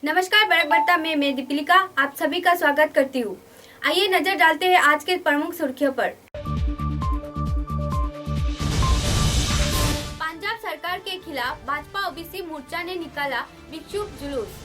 नमस्कार, बरक बर्ता में मैं दीपिका आप सभी का स्वागत करती हूँ। आइए नजर डालते हैं आज के प्रमुख सुर्खियों पर। पंजाब सरकार के खिलाफ भाजपा ओबीसी मोर्चा ने निकाला विक्षोभ जुलूस।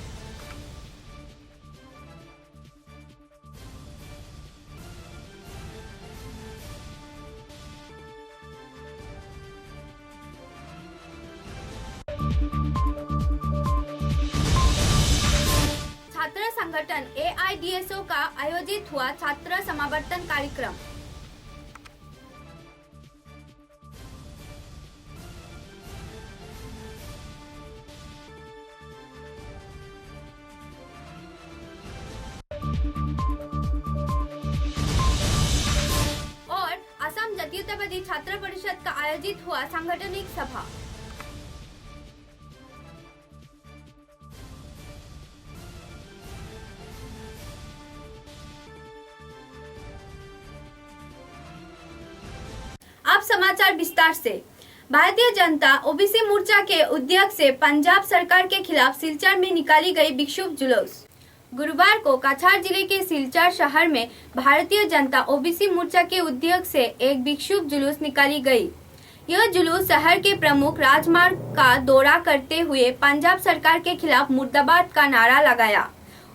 छात्र संगठन AIDSO का आयोजित हुआ छात्र समावर्तन कार्यक्रम। और असम जातीयतावादी छात्र परिषद का आयोजित हुआ सांगठनिक सभा। अब समाचार विस्तार से। भारतीय जनता ओबीसी मोर्चा के अध्यक्ष से पंजाब सरकार के खिलाफ सिलचर में निकाली गई विक्षोभ जुलूस। गुरुवार को काछार जिले के सिलचर शहर में भारतीय जनता ओबीसी मोर्चा के अध्यक्ष से एक विक्षोभ जुलूस निकाली गई। यह जुलूस शहर के प्रमुख राजमार्ग का दौरा करते हुए पंजाब सरकार के खिलाफ मुर्दाबाद का नारा लगाया।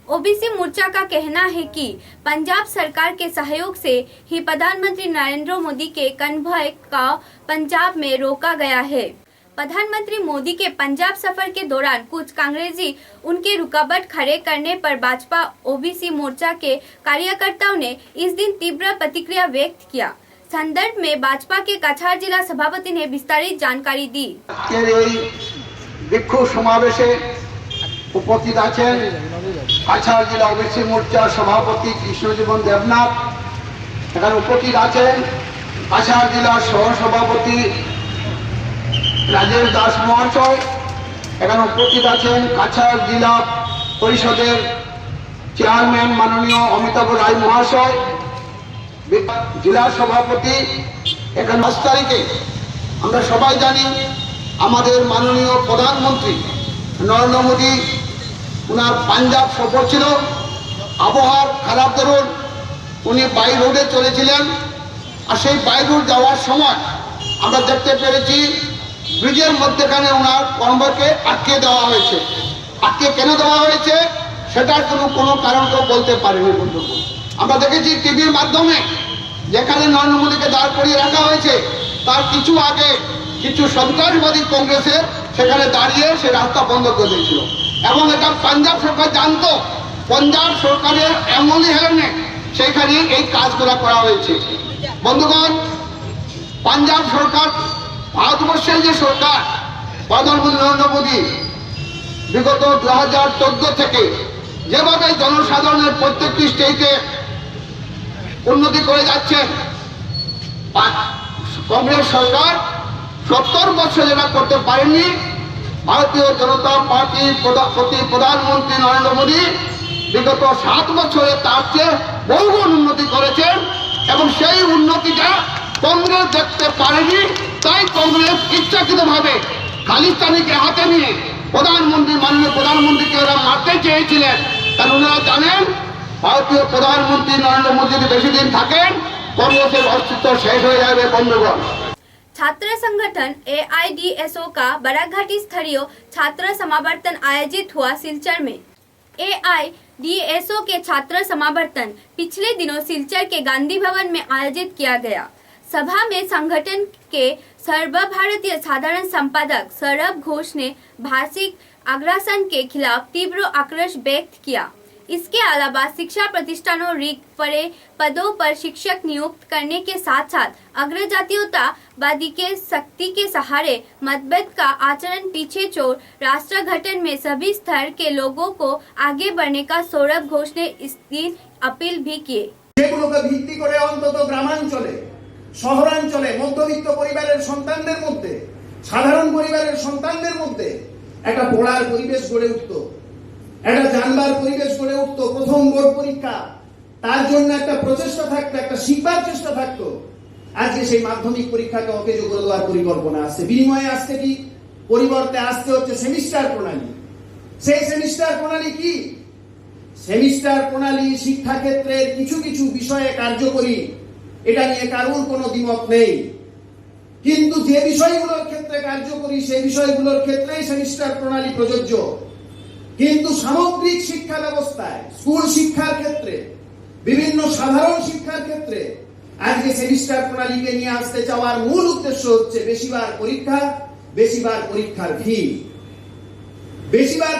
ओबीसी मोर्चा का कहना है कि पंजाब सरकार के सहयोग से ही प्रधानमंत्री नरेंद्र मोदी के कन्वॉय का पंजाब में रोका गया है। प्रधानमंत्री मोदी के पंजाब सफर के दौरान कुछ कांग्रेसी उनके रुकावट खड़े करने पर भाजपा ओबीसी मोर्चा के कार्यकर्ताओं ने इस दिन तीव्र प्रतिक्रिया व्यक्त किया। संदर्भ में भाजपा के काछार जिला सभापति ने विस्तारित जानकारी दी। विक्षोभ समावेशे उपस्थित आছেন কাছাড় জেলা ওবিসি মোর্চার সভাপতি কৃষ্ণজীবন দেবনাথ, এখানে উপস্থিত আছেন কাছাড় জেলার সহসভাপতি রাজেশ দাস মহাশয়, এখানে উপস্থিত আছেন কাছাড় জেলা পরিষদের চেয়ারম্যান মাননীয় অমিতাভ রায় মহাশয়, জেলা সভাপতি। এখানে 10 তারিখে আমরা সবাই জানি আমাদের মাননীয় প্রধানমন্ত্রী নরেন্দ্র মোদী উনার পাঞ্জাব সফর ছিল। আবহাওয়ার খারাপ দরুন উনি বাই রোডে চলেছিলেন, আর সেই বাই রোড যাওয়ার সময় আমরা দেখতে পেরেছি ব্রিজের মধ্যখানে ওনার কনভয়কে আটকে দেওয়া হয়েছে। আটকে কেন দেওয়া হয়েছে সেটার কোনো কারণ কেউ বলতে পারেনি বন্ধুগণ। আমরা দেখেছি টিভির মাধ্যমে যেখানে নরেন্দ্র মোদীকে দাঁড় করিয়ে রাখা হয়েছে তার কিছু আগে কিছু সন্ত্রাসবাদী কংগ্রেসের সেখানে দাঁড়িয়ে সে রাস্তা বন্ধ করে দিয়েছিল এবং এটা পাঞ্জাব সরকার জানতো। পাঞ্জাব সরকারের এমনই হেলেনে সেখানে এই কাজগুলো করা হয়েছে। বন্ধুগণ, পাঞ্জাব সরকার ভারতবর্ষের যে সরকার প্রধানমন্ত্রী নরেন্দ্র মোদী বিগত 2014 থেকে যেভাবে জনসাধারণের প্রত্যেকটি স্টেটে উন্নতি করে যাচ্ছেন, কংগ্রেস সরকার 70 বছর যেটা করতে পারেননি ভারতীয় জনতা পার্টির প্রধানমন্ত্রী নরেন্দ্র মোদী বিগত 7 বছরে তার চেয়ে বহুগুণ উন্নতি করেছেন এবং সেই উন্নতিটা কংগ্রেস দেখতে পারেনি। তাই কংগ্রেস ইচ্ছাকৃতভাবে খালিস্তানিকে হাতে নিয়ে মাননীয় প্রধানমন্ত্রীকে ওরা মারতে চেয়েছিলেন। কারণ ওনারা জানেন ভারতীয় প্রধানমন্ত্রী নরেন্দ্র মোদী যদি বেশি দিন থাকেন কংগ্রেসের অস্তিত্ব শেষ হয়ে যাবে। বন্ধুগণ, छात्र संगठन AIDSO का बराघाटी स्तरीय छात्र समावर्तन आयोजित हुआ सिलचर में। AIDSO के छात्र समावर्तन पिछले दिनों सिलचर के गांधी भवन में आयोजित किया गया। सभा में संगठन के सर्वभारतीय साधारण संपादक सौरभ घोष ने भाषिक आग्रासन के खिलाफ तीव्र आक्रोश व्यक्त किया। इसके अलावा शिक्षा प्रतिष्ठानों रिक्त पड़े पदों पर शिक्षक नियुक्त करने के साथ साथ अग्रजातीयतावादी के शक्ति के सहारे मतभेद का आचरण पीछे छोड़ राष्ट्र गठन में सभी स्तर के लोगों को आगे बढ़ने का सौरभ घोष ने इस दिन अपील भी किए। যেগুলোকে ভিত্তি করে অন্তত গ্রামাঞ্চলে, শহরাঞ্চলে মধ্যবিত্ত পরিবারের সন্তানদের মধ্যে, সাধারণ পরিবারের সন্তানদের মধ্যে একটা পড়ার পরিবেশ গড়ে উঠতো, একটা জানবার পরিবেশ গড়ে উঠতো। প্রথম বোর্ড পরীক্ষা, তার জন্য একটা প্রচেষ্টা থাকতো, একটা শিক্ষার চেষ্টা থাকতো। আজকে সেই মাধ্যমিক পরীক্ষাকে অকেজো করে দেওয়ার পরিকল্পনা আসছে। বিনিময়ে আসছে কি? পরিবর্তে আসতে হচ্ছে সেমিস্টার প্রণালী। সেই সেমিস্টার প্রণালী কি? সেমিস্টার প্রণালী শিক্ষাক্ষেত্রের কিছু কিছু বিষয়ে কার্যকরী, এটা নিয়ে কারোর কোনো দ্বিমত নেই। কিন্তু যে বিষয়গুলোর ক্ষেত্রে কার্যকরী সেই বিষয়গুলোর ক্ষেত্রেই সেমিস্টার প্রণালী প্রযোজ্য। কিন্তু সামগ্রিক শিক্ষা ব্যবস্থায়, স্কুল শিক্ষার ক্ষেত্রে, বিভিন্ন সাধারণ শিক্ষার ক্ষেত্রে আজকে সেমিস্টার প্রণালীকে নিয়ে আসতে চাওয়ার মূল উদ্দেশ্য হচ্ছে বেশিবার পরীক্ষা, বেশিবার পরীক্ষার ফি, বেশিবার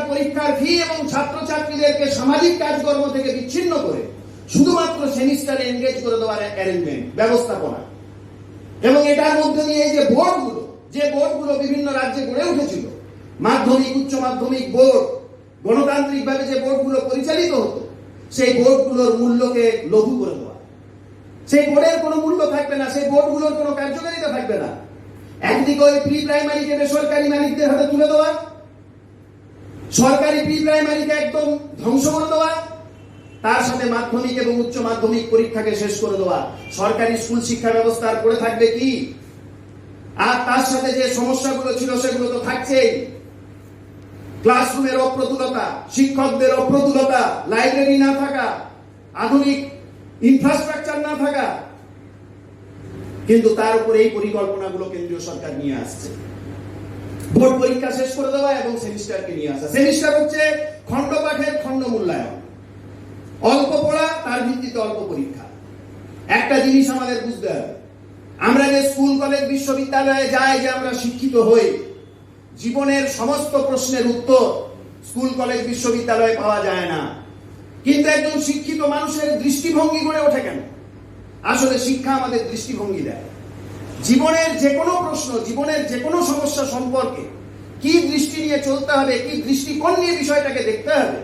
পরীক্ষার ফি এবং ছাত্রছাত্রীদেরকে সামাজিক কাজকর্ম থেকে বিচ্ছিন্ন করে শুধুমাত্র সেমিস্টারে এনগেজ করে দেওয়ার অ্যারেঞ্জমেন্ট, ব্যবস্থাপনা। এবং এটার মধ্যে দিয়ে যে বোর্ডগুলো বিভিন্ন রাজ্যে গড়ে উঠেছিল, মাধ্যমিক, উচ্চ মাধ্যমিক বোর্ড, গণতান্ত্রিকভাবে যে বোর্ডগুলো পরিচালিত হতো, সেই বোর্ডগুলোর মূল্যকে লঘু করে দেওয়া। সেই বোর্ডের কোনো মূল্য থাকবে না, সেই বোর্ডগুলোর কোনো কার্যকারিতা থাকবে না। একদিকে ওই প্রি প্রাইমারিকে বেসরকারি মালিকদের হাতে তুলে দেওয়া, সরকারি প্রি প্রাইমারিকে একদম ধ্বংস করে দেওয়া, তার সাথে মাধ্যমিক এবং উচ্চ মাধ্যমিক পরীক্ষাকে শেষ করে দেওয়া। সরকারি স্কুল শিক্ষা ব্যবস্থার পড়ে থাকবে কি? আর তার সাথে যে সমস্যাগুলো ছিল সেগুলো তো থাকছেই। ক্লাসরুমের অপ্রতুলতা, শিক্ষকদের অপ্রতুলতা, লাইব্রেরি না থাকা, আধুনিক ইনফ্রাস্ট্রাকচার না থাকা। কিন্তু তার উপরে এই পরিকল্পনাগুলো কেন্দ্রীয় সরকার নিয়ে আসছে। বোর্ড পরীক্ষা শেষ করে দেওয়া এবং সেমিস্টারকে নিয়ে আসা। সেমিস্টার হচ্ছে খণ্ড পাঠের খণ্ড মূল্যায়ন, অল্প পড়া, তার ভিত্তিতে অল্প পরীক্ষা। একটা জিনিস আমাদের বুঝতে হবে, আমরা যে স্কুল, কলেজ, বিশ্ববিদ্যালয়ে যাই, যে আমরা শিক্ষিত হই, জীবনের সমস্ত প্রশ্নের উত্তর স্কুল, কলেজ, বিশ্ববিদ্যালয়ে পাওয়া যায় না। কিন্তু একজন শিক্ষিত মানুষের দৃষ্টিভঙ্গি গড়ে ওঠে কেন? আসলে শিক্ষা আমাদের দৃষ্টিভঙ্গি দেয়। জীবনের যে কোনো প্রশ্ন, জীবনের যে কোনো সমস্যা সম্পর্কে কি দৃষ্টি নিয়ে চলতে হবে, কি দৃষ্টিকোণ নিয়ে বিষয়টাকে দেখতে হবে,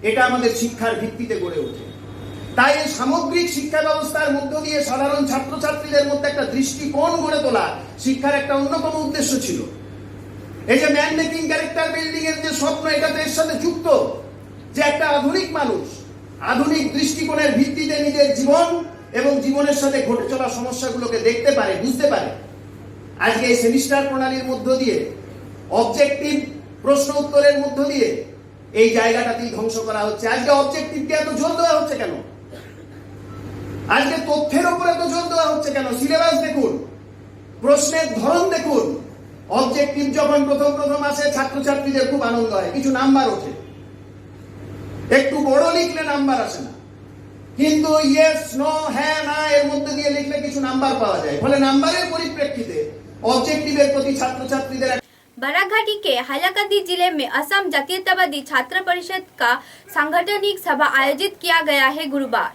এটা আমাদের শিক্ষার ভিত্তিতে গড়ে ওঠে। তাই এই সামগ্রিক শিক্ষা ব্যবস্থার মধ্য দিয়ে সাধারণ ছাত্রছাত্রীদের মধ্যে একটা দৃষ্টিকোণ গড়ে তোলা শিক্ষার একটা অন্যতম উদ্দেশ্য ছিল। এই যে ম্যান মেকিং ক্যারেক্টার বিল্ডিং এর যে স্বপ্ন, এটা তো এর সাথে যুক্ত, যে একটা আধুনিক মানুষ আধুনিক দৃষ্টিকোণের ভিত্তিতে নিজের জীবন এবং জীবনের সাথে ঘটে চলা সমস্যাগুলোকে দেখতে পারে, বুঝতে পারে। আজকে এই সেমিস্টার প্রণালীর মধ্য দিয়ে, অবজেক্টিভ প্রশ্ন উত্তরের মধ্য দিয়ে এই জায়গাটাতেই ধ্বংস করা হচ্ছে। আজকে অবজেক্টিভকে এত জোর দেওয়া হচ্ছে কেন? আজকে তথ্যের উপর এত জোর দেওয়া হচ্ছে কেন? সিলেবাস দেখুন, প্রশ্নের ধরন দেখুন। অবজেক্টিভ যখন প্রথম আসে, ছাত্রছাত্রীদের খুব আনন্দ হয়, কিছু নাম্বার ওঠে। একটু বড় লিখলে নাম্বার আসে না, কিন্তু ইয়েস, নো, হ্যাঁ, না এর মধ্যে দিয়ে লিখলে কিছু নাম্বার পাওয়া যায়। ফলে নাম্বারের পরিপ্রেক্ষিতে অবজেক্টিভের প্রতি ছাত্রছাত্রীদের। बाराघाटी के हाइलाकांदी जिले में असम जातीयतावादी छात्र परिषद का सांगठनिक सभा आयोजित किया गया है। गुरुवार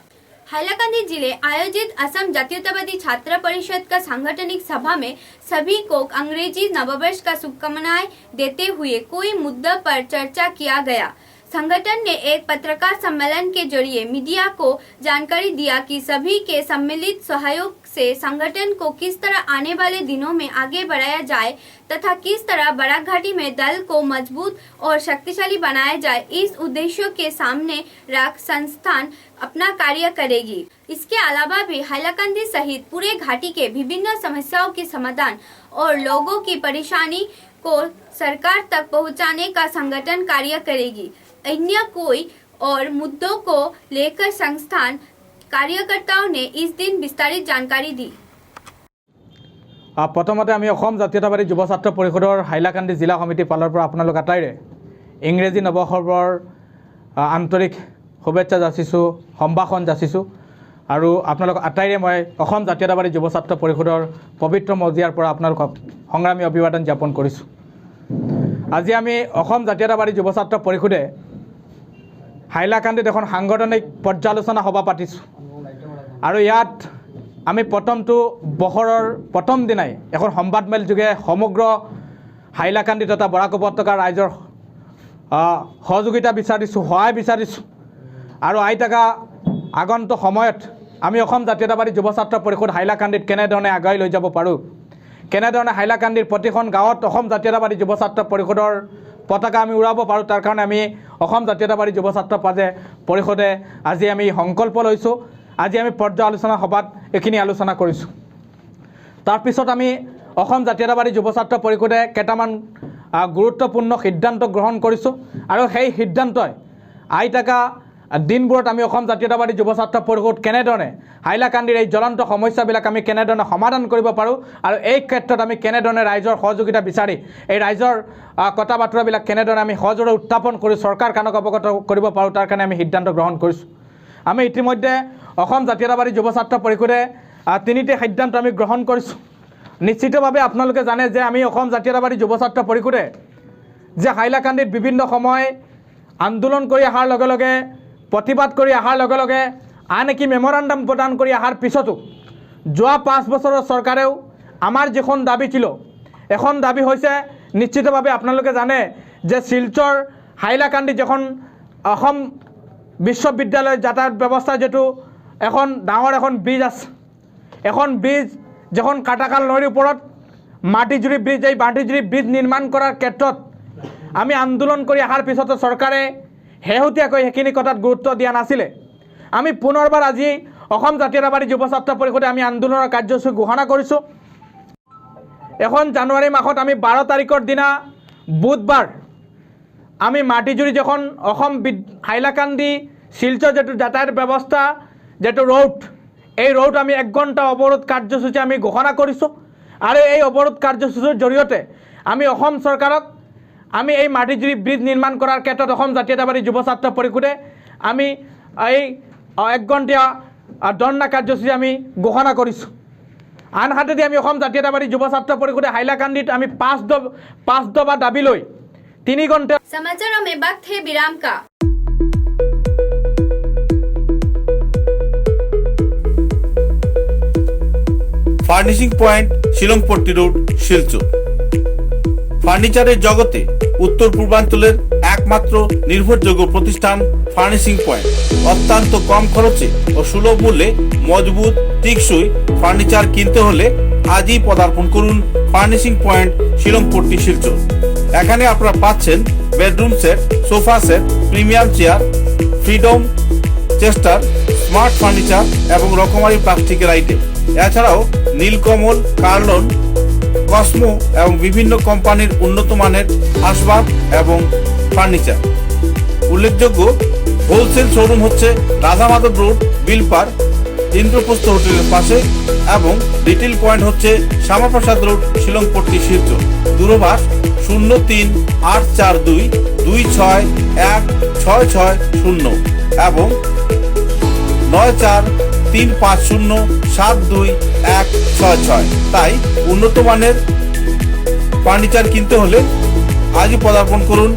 हाइलाकांदी जिले आयोजित असम जातीयतावादी छात्र परिषद का सांगठनिक सभा में सभी को अंग्रेजी नववर्ष का शुभकामनाएं देते हुए कोई मुद्दा पर चर्चा किया गया। संगठन ने एक पत्रकार सम्मेलन के जरिए मीडिया को जानकारी दिया कि सभी के सम्मिलित सहयोग से संगठन को किस तरह आने वाले दिनों में आगे बढ़ाया जाए तथा किस तरह बाराघाटी में दल को मजबूत और शक्तिशाली बनाया जाए, इस उद्देश्य के सामने रख संस्थान अपना कार्य करेगी। इसके अलावा भी हाइलाकांदी सहित पूरे घाटी के विभिन्न समस्याओं के समाधान और लोगों की परेशानी को सरकार तक पहुंचाने का संगठन कार्य करेगी। अन्य कोई और मुद्दों को लेकर संस्थान कार्यकर्ताओं ने इस दिन विस्तारित जानकारी दी। प्रथमते आमी অসম জাতীয়তাবাদী যুৱ ছাত্ৰ পৰিষদৰ হাইলাকান্দি জিলা সমিতিৰ ফালৰ পৰা আপোনালোক আটাইৰে ইংৰাজী নৱবৰ্ষৰ আন্তৰিক শুভেচ্ছা যাচিছোঁ, সম্ভাষণ যাচিছোঁ। আৰু আপোনালোক আটাইৰে মই অসম জাতীয়তাবাদী যুৱ ছাত্ৰ পৰিষদৰ পবিত্ৰ মজিয়াৰ পৰা আপোনালোকক সংগ্ৰামী অভিবাদন জ্ঞাপন কৰিছোঁ। আজি আমি অসম জাতীয়তাবাদী যুৱ ছাত্ৰ পৰিষদে হাইলাকান্দিত এখন সাংগঠনিক পৰ্যালোচনা সভা পাতিছোঁ। আৰু ইয়াত আমি প্ৰথমটো বছৰৰ প্ৰথম দিনাই এখন সংবাদমেল যোগে সমগ্ৰ হাইলাকান্দি তথা বৰাক উপত্যকাৰ ৰাইজৰ সহযোগিতা বিচাৰিছোঁ, সহায় বিচাৰিছোঁ। আৰু আহি থকা আগন্তুক সময়ত আমি অসম জাতীয়তাবাদী যুৱ ছাত্ৰ পৰিষদ হাইলাকান্দিত কেনেধৰণে আগুৱাই লৈ যাব পাৰোঁ, কেনেধৰণে হাইলাকান্দিৰ প্ৰতিখন গাঁৱত অসম জাতীয়তাবাদী যুৱ ছাত্ৰ পৰিষদৰ পতাকা আমি উৰাব পাৰোঁ, তাৰ কাৰণে আমি অসম জাতীয়তাবাদী যুৱ ছাত্ৰ পৰিষদে আজি আমি সংকল্প লৈছোঁ। আজি আমি পৰ্যালোচনা সভাত এইখিনি আলোচনা কৰিছোঁ। তাৰপিছত আমি অসম জাতীয়তাবাদী যুৱ ছাত্ৰ পৰিষদে কেইটামান গুৰুত্বপূৰ্ণ সিদ্ধান্ত গ্ৰহণ কৰিছোঁ আৰু সেই সিদ্ধান্তই আহি থকা দিনবোৰত আমি অসম জাতীয়তাবাদী যুৱ ছাত্ৰ পৰিষদ কেনেধৰণে হাইলাকান্দিৰ এই জ্বলন্ত সমস্যাবিলাক আমি কেনেধৰণে সমাধান কৰিব পাৰোঁ আৰু এই ক্ষেত্ৰত আমি কেনেধৰণে ৰাইজৰ সহযোগিতা বিচাৰি এই ৰাইজৰ কথা বাতৰাবিলাক কেনেধৰণে আমি সহজৰে উত্থাপন কৰি চৰকাৰখনক অৱগত কৰিব পাৰোঁ তাৰ কাৰণে আমি সিদ্ধান্ত গ্ৰহণ কৰিছোঁ। আমি ইতিমধ্যে অসম জাতীয়তাবাদী যুৱ ছাত্ৰ পৰিষদে তিনিটি সিদ্ধান্ত আমি গ্ৰহণ কৰিছোঁ। নিশ্চিতভাৱে আপোনালোকে জানে যে আমি অসম জাতীয়তাবাদী যুৱ ছাত্ৰ পৰিষদে যে হাইলাকান্দিত বিভিন্ন সময় আন্দোলন কৰি অহাৰ লগে লগে প্ৰতিবাদ কৰি অহাৰ লগে লগে আনকি মেমৰেণ্ডাম প্ৰদান কৰি অহাৰ পিছতো যোৱা 5 বছৰৰ চৰকাৰেও আমাৰ যিখন দাবী ছিল এখন দাবী হৈছে নিশ্চিতভাৱে আপোনালোকে জানে যে শিলচৰ হাইলাকান্দি যিখন অসম বিশ্ববিদ্যালয় যাতায়াত ব্যৱস্থা যেটো এখন ডাঙৰ এখন ব্ৰিজ আছে, এখন ব্ৰিজ যখন কাটাকাল নদীৰ ওপৰত মাটিজুৰি ব্ৰিজ, এই মাটিজুৰি ব্ৰিজ নিৰ্মাণ কৰাৰ ক্ষেত্ৰত আমি আন্দোলন কৰি অহাৰ পিছতো চৰকাৰে শেহতীয়াকৈ সেইখিনি কথাত গুৰুত্ব দিয়া নাছিলে। আমি পুনৰবাৰ আজি অসম জাতীয়তাবাদী যুৱ ছাত্ৰ পৰিষদে আমি আন্দোলনৰ কাৰ্যসূচী ঘোষণা কৰিছোঁ। এখন জানুৱাৰী মাহত আমি 12 তাৰিখৰ দিনা বুধবাৰ আমি মাটিজুৰি যখন অসম হাইলাকান্দি শিলচৰ যেটো যাতায়াত ব্যৱস্থা যেটো ৰোড, এই ৰোড আমি 1 ঘণ্টা অৱৰোধ কাৰ্যসূচী আমি ঘোষণা কৰিছোঁ আৰু এই অৱৰোধ কাৰ্যসূচীৰ জৰিয়তে আমি অসম চৰকাৰক আমি এই মাটিজুৰি ব্ৰিজ নিৰ্মাণ কৰাৰ ক্ষেত্ৰত অসম জাতীয়তাবাদী যুৱ ছাত্ৰ পৰিষদে আমি এই 1 ঘণ্টা ধৰ্ণা কাৰ্যসূচী আমি ঘোষণা কৰিছোঁ। আনহাতেদি আমি অসম জাতীয়তাবাদী যুৱ ছাত্ৰ পৰিষদে হাইলাকান্দিত আমি 5 দফা দাবী লৈ 3 ঘণ্টা। समाचारों में वक्त है विराम का। Furnishing point Shillongpatti road Silchar. ফার্নিচারের জগতে উত্তর পূর্বাঞ্চলের একমাত্র নির্ভরযোগ্য প্রতিষ্ঠান ফার্নিশিং পয়েন্ট। অত্যন্ত কম খরচে ও সুলভ মূল্যে মজবুত টেকসই ফার্নিচার কিনতে হলে আজই পদার্পণ করুন ফার্নিশিং পয়েন্ট শিলংপট্টি শিলচর। এখানে আপনারা পাচ্ছেন bedroom set, sofa set, premium chair, freedom chester, smart furniture এবং রকমারি প্লাস্টিকের আইটেম। এছাড়াও নীলকমল, কার্লন, কসমো এবং বিভিন্ন কোম্পানির উন্নত মানের আসবাব এবং ফার্নিচার। উল্লেখযোগ্য হোলসেল শোরুম হচ্ছে রাধা মাধব রোড, বিলপার, ইন্দ্রপ্রস্থ হোটেলের পাশে এবং রিটেল পয়েন্ট হচ্ছে শ্যামাপ্রসাদ রোড, শিলংপট্টি শিলচর। দূরভাষ 03842 2616660 এবং 9435072166। তাই উন্নত মানের ফার্নিচার কিনতে হলে আজই পদার্পণ করুন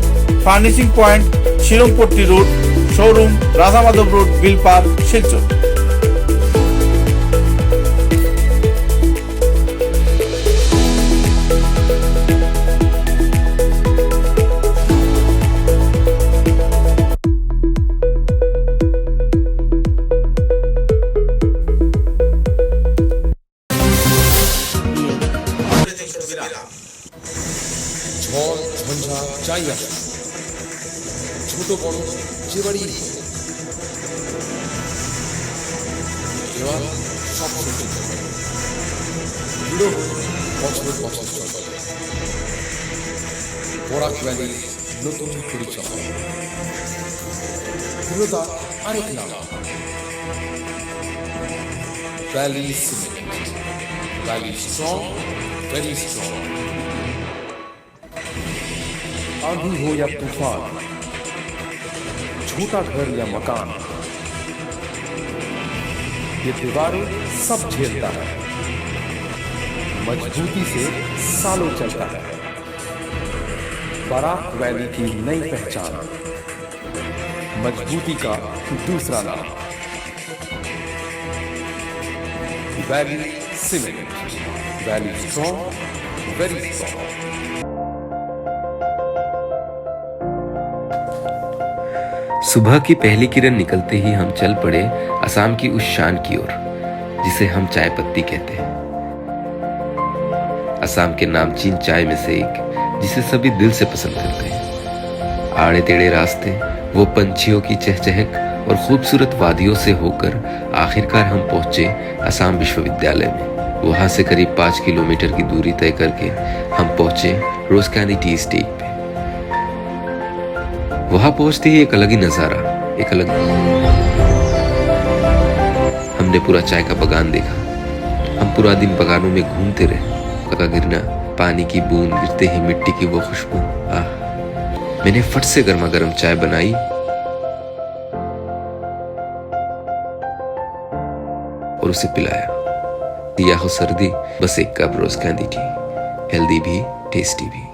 furnishing point Shillongpatti road, showroom Radha Madhav road, Bilpar, Silchar. ঝড় ঝঞ্ঝা যাই আসে, ছোট বড় যে বাড়ি এবার সব সহ্য করবে। বুড়ো বছর বছর চলবে। বরাক ভ্যালি নতুন পরিচয়, পুরোটা আরেক নাম valley cement. Valley strong, very strong. आंधी हो या तूफान, छोटा घर या मकान, ये दीवारें सब झेलता है, मजबूती से सालों चलता है। बराक वैली की नई पहचान, मजबूती का दूसरा नाम valley cement. Valley strong, very strong. सुबह की पहली किरण निकलते ही हम चल पड़े असम की उस शान की ओर जिसे हम चाय पत्ती कहते हैं। असम के नामचीन चाय में से एक जिसे सभी दिल से पसंद करते हैं। आड़े टेढ़े रास्ते, वो पंछियों की चहचहक और खूबसूरत वादियों से होकर आखिरकार हम पहुंचे असम विश्वविद्यालय में। वहां से करीब 5 किलोमीटर की दूरी तय करके हम पहुंचे रोज कैंडी टी स्टेट पे। वहां पहुंचते ही एक अलग ही नजारा, एक अलग हमने पूरा चाय का बगान देखा। हम पूरा दिन बगानों में घूमते रहे। का गिरना, पानी की बूंद गिरते ही मिट्टी की वो खुशबू, आह। मैंने फट से गर्मा गर्म चाय बनाई और उसे पिलाया। दिया हो सर्दी, बस एक कप रोज कैंडी टी, हेल्दी भी टेस्टी भी।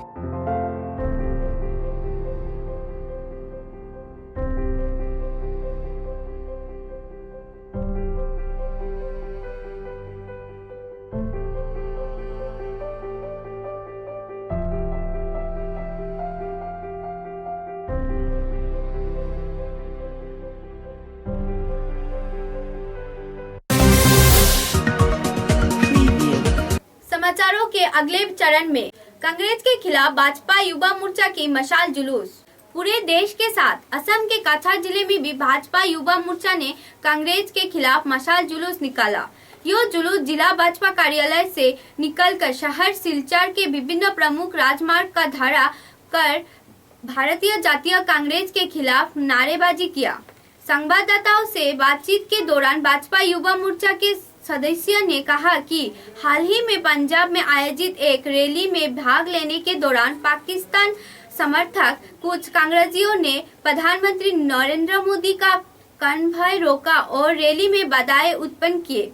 समाचारों के अगले चरण में कांग्रेस के खिलाफ भाजपा युवा मोर्चा की मशाल जुलूस। पूरे देश के साथ असम के काछार जिले में भी भाजपा युवा मोर्चा ने कांग्रेस के खिलाफ मशाल जुलूस निकाला। यह जुलूस जिला भाजपा कार्यालय से निकलकर शहर सिलचर के विभिन्न प्रमुख राजमार्ग का धारा कर भारतीय जातीय कांग्रेस के खिलाफ नारेबाजी किया। संवाददाताओं से बातचीत के दौरान भाजपा युवा मोर्चा के सदस्य ने कहा कि हाल ही में पंजाब में आयोजित एक रैली में भाग लेने के दौरान पाकिस्तान समर्थक कुछ कांग्रेसियों ने प्रधानमंत्री नरेंद्र मोदी का कन्वॉय रोका और रैली में बाधाएं उत्पन्न किए।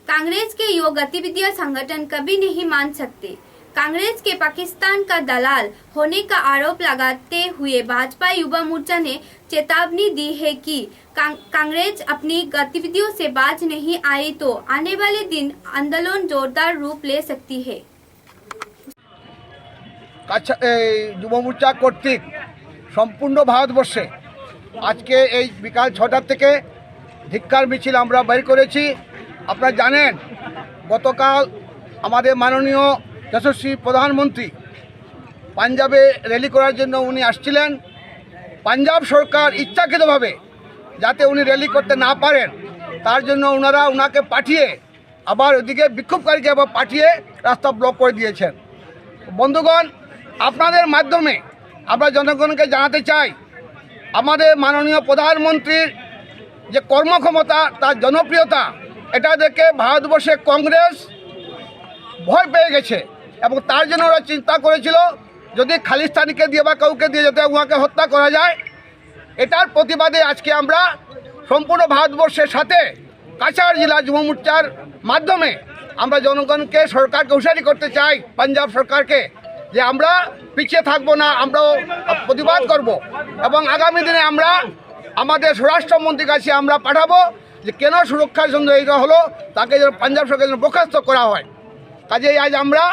कांग्रेस के यो गतिविधियां संगठन कभी नहीं मान सकते। कांग्रेस के पाकिस्तान का दलाल होने का आरोप लगाते हुए भाजपा युवा मोर्चा ने चेतावनी दी है कि कांग्रेस अपनी गतिविधियों से बाज नहीं आई तो आने वाले दिन आंदोलन जोरदार रूप ले सकती है। যুব মোর্চা কর্তৃক সম্পূর্ণ ভারতবর্ষে আজকে এই বিকাল ৬টার থেকে ধিক্কার মিছিল আমরা বের করেছি। আপনারা জানেন গতকাল আমাদের মাননীয় যশস্বী প্রধানমন্ত্রী পাঞ্জাবে র্যালি করার জন্য উনি আসছিলেন। পাঞ্জাব সরকার ইচ্ছাকৃতভাবে যাতে উনি র্যালি করতে না পারেন তার জন্য ওনারা ওনাকে পাঠিয়ে আবার ওদিকে বিক্ষোভকারীকে আবার পাঠিয়ে রাস্তা ব্লক করে দিয়েছেন। বন্ধুগণ, আপনাদের মাধ্যমে আমরা জনগণকে জানাতে চাই আমাদের মাননীয় প্রধানমন্ত্রীর যে কর্মক্ষমতা, তার জনপ্রিয়তা, এটা দেখে ভারতবর্ষে কংগ্রেস ভয় পেয়ে গেছে এবং তার জন্য ওরা চিন্তা করেছিল যদি খালিস্তানিকে দিয়ে বা কাউকে দিয়ে যাতে ওনাকে হত্যা করা যায়। এটার প্রতিবাদে আজকে আমরা সম্পূর্ণ ভারতবর্ষের সাথে কাছাড় জেলা যুব মোর্চার মাধ্যমে আমরা জনগণকে সরকারকে হুঁশিয়ারি করতে চাই, পাঞ্জাব সরকারকে, যে আমরা পিছিয়ে থাকবো না, আমরাও প্রতিবাদ করব এবং আগামী দিনে আমরা আমাদের স্বরাষ্ট্রমন্ত্রীর কাছে আমরা পাঠাবো যে কেন সুরক্ষার জন্য এইটা হলো, তাকে যেন পাঞ্জাব সরকারের জন্য বরখাস্ত করা হয়। কাজেই আজ আমরা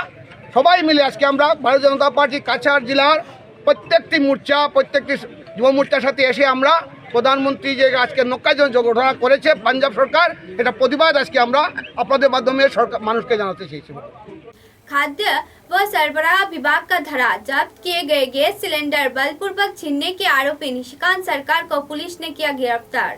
সবাই মিলে আজকে আমরা ভারতীয় জনতা পার্টি কাছাড় জেলার প্রত্যেকটি মোর্চা, প্রত্যেকটি যুব মোর্চার সাথে এসে আমরা প্রধানমন্ত্রী যে আজকে নক্কাজনক যে ঘটনা করেছে পাঞ্জাব সরকার, এটা প্রতিবাদ আজকে আমরা আপনাদের মাধ্যমে সরকার মানুষকে জানাতে চেয়েছি। खाद्य व सरबराह विभाग का धरा जब्त किए गए गैस सिलेंडर बलपूर्वक छीनने के आरोपी निशिकांत सरकार को पुलिस ने किया गिरफ्तार।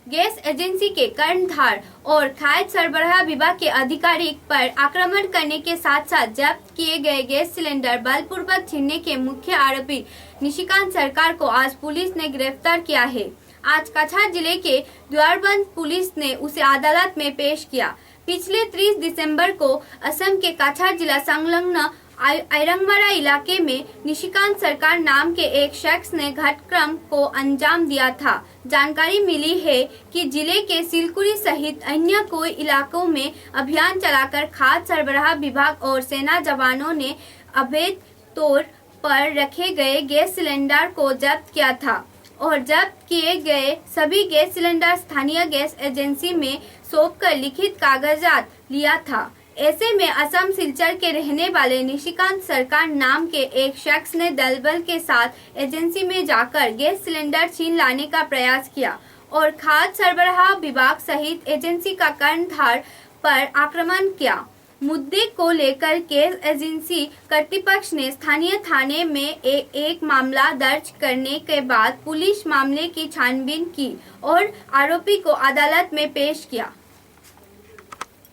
गैस एजेंसी के कर्णधार और खाद्य सरबराह विभाग के अधिकारी पर आक्रमण करने के साथ साथ जब्त किए गए गैस सिलेंडर बलपूर्वक छीनने के मुख्य आरोपी निशिकांत सरकार को आज पुलिस ने गिरफ्तार किया है। आज काछार जिले के द्वारबंद पुलिस ने उसे अदालत में पेश किया। पिछले 30 दिसंबर को असम के काछार जिला संलग्न आयरंगमारा इलाके में निशिकांत सरकार नाम के एक शख्स ने घटक्रम को अंजाम दिया था। जानकारी मिली है कि जिले के सिलकुरी सहित अन्य कई इलाकों में अभियान चलाकर खाद्य सरबराह विभाग और सेना जवानों ने अवैध तौर पर रखे गए गैस सिलेंडर को जब्त किया था और जब्त किए गए सभी गैस सिलेंडर स्थानीय गैस एजेंसी में सौंपकर लिखित कागजात लिया था। ऐसे में असम सिलचर के रहने वाले निशिकांत सरकार नाम के एक शख्स ने दलबल के साथ एजेंसी में जाकर गैस सिलेंडर छीन लाने का प्रयास किया और खाद्य सरबराह विभाग सहित एजेंसी का कर्णधार पर आक्रमण किया। मुद्दे को लेकर गैस एजेंसी कर्तृपक्ष ने स्थानीय थाने में एक मामला दर्ज करने के बाद पुलिस मामले की छानबीन की और आरोपी को अदालत में पेश किया।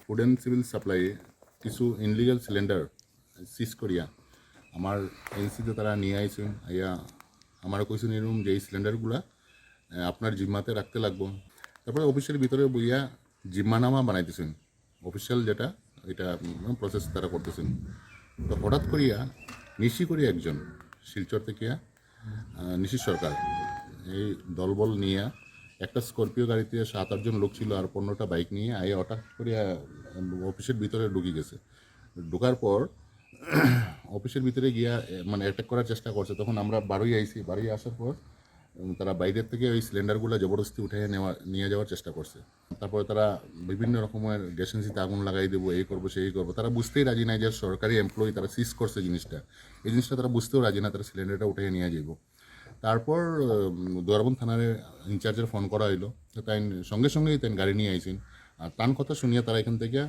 फूड एंड सिविल सप्लाई কিছু ইনলিগাল সিলিন্ডার সিজ করিয়া আমার এজেন্সিতে তারা নিয়ে আইছেন আইয়া আমার কইছেন এরকম যে এই সিলিন্ডারগুলা আপনার জিম্মাতে রাখতে লাগবো। তারপরে অফিসের ভিতরে বইয়া জিম্মানামা বানাইতেছেন, অফিসিয়াল যেটা এটা প্রসেস তারা করতেছেন। তো হঠাৎ করিয়া নিশি করিয়া একজন শিলচর থেকে নিশি সরকার এই দলবল নিয়ে একটা স্করপিও গাড়িতে 7-8 জন লোক ছিল আর 15টা বাইক নিয়ে আইয়া হঠাৎ করিয়া অফিসের ভিতরে ঢুকে গেছে। ঢোকার পর অফিসের ভিতরে গিয়া মানে অ্যাটাক করার চেষ্টা করছে। তখন আমরা বাড়ি আইছি, বাড়ি আসার পর তারা বাইরের থেকে ওই সিলিন্ডারগুলো জবরদস্তি উঠে নিয়ে যাওয়ার চেষ্টা করছে। তারপরে তারা বিভিন্ন রকমের গ্যাস এজেন্সিতে আগুন লাগাই দেবো, এই করবো সেই করবো। তারা বুঝতেই রাজি নাই যে সরকারি এমপ্লয়ি, তারা সিজ করছে জিনিসটা, এই জিনিসটা তারা বুঝতেও রাজি না, তারা সিলিন্ডারটা উঠে নিয়ে যাব। তারপর দোয়ারবন্দ থানার ইনচার্জের ফোন করা হইলো, তাই সঙ্গে সঙ্গেই তাই গাড়ি নিয়ে আইছেন। আর তান কথা শুনিয়া তারা এখান থেকে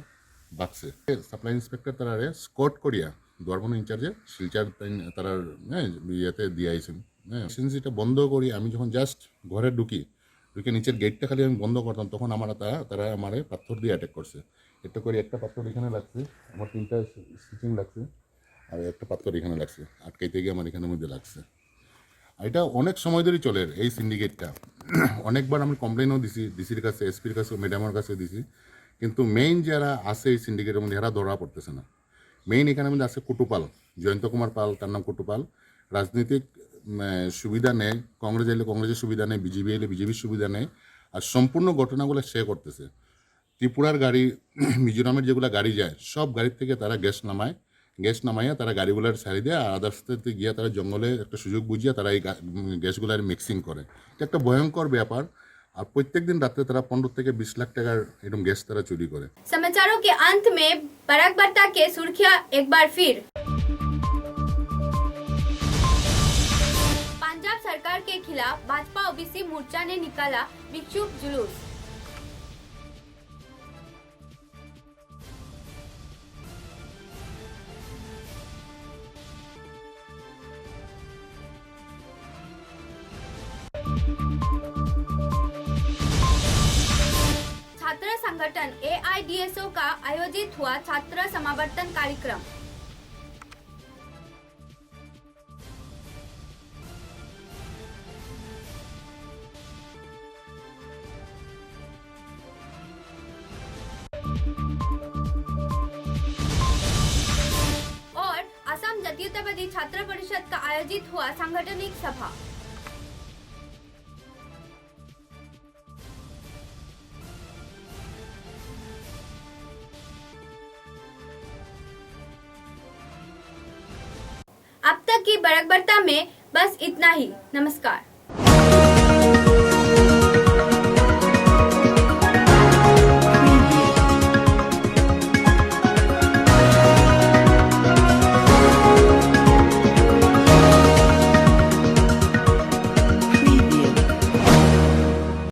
বাঁচছে। সাপ্লাই ইন্সপেক্টর তারা স্কট করিয়া দোয়ারবন্দ ইনচার্জে শিলচার তারা ইয়েতে দিয়ে আইছেন। হ্যাঁ, এজেন্সিটা বন্ধ করি আমি যখন জাস্ট ঘরে ঢুকে নিচের গেটটা খালি আমি বন্ধ করতাম, তখন তারা আমারে পাথর দিয়ে অ্যাটাক করছে। এটা করে একটা পাথর এখানে লাগছে, আমার 3টা স্টিচিং লাগছে, আর একটা পাথর এখানে লাগছে, আটকাইতে গিয়ে আমার এখানের মধ্যে লাগছে। আর এটা অনেক সময় ধরেই চলে এই সিন্ডিকেটটা। অনেকবার আমি কমপ্লেনও দিছি, ডিসির কাছে, এসপির কাছে, ম্যাডামের কাছে দিছি, কিন্তু মেইন যারা আছে এই সিন্ডিকেটের মধ্যে এরা ধরা পড়তেছে না। মেইন এখানে মধ্যে আছে কুটুপাল, জয়ন্ত কুমার পাল, তার নাম কুটুপাল। রাজনৈতিক সুবিধা নেয়, কংগ্রেস এলে কংগ্রেসের সুবিধা নেয়, বিজেপি এলে বিজেপির সুবিধা নেয়, আর সম্পূর্ণ ঘটনাগুলো সে করতেছে। ত্রিপুরার গাড়ি, মিজোরামের যেগুলো গাড়ি যায় সব গাড়ির থেকে তারা গ্যাস নামাইয়া তারা গাড়িগুলার ছাড়ি দেয়, আর আদার্সতে গিয়ে তারা জঙ্গলে একটা সুযোগ বুঝিয়ে তারা এই গ্যাসগুলার মিক্সিং করে। এটা একটা ভয়ঙ্কর ব্যাপার। আর প্রত্যেক दिन রাত্রে তারা 15 থেকে 20 লাখ টাকার এরকম গ্যাস তারা চুরি করে। समाचारों के अंत में बराकबर्ता के सुर्खियां एक बार फिर। पंजाब सरकार के खिलाफ भाजपा ओबीसी मोर्चा ने निकाला विक्षोभ जुलूस। छात्र संगठन AIDSO का आयोजित हुआ छात्र समावर्तन कार्यक्रम। और असम जातीयतावादी छात्र परिषद का आयोजित हुआ सांगठनिक सभा। अब तक की बराकबर्ता में बस इतना ही। नमस्कार।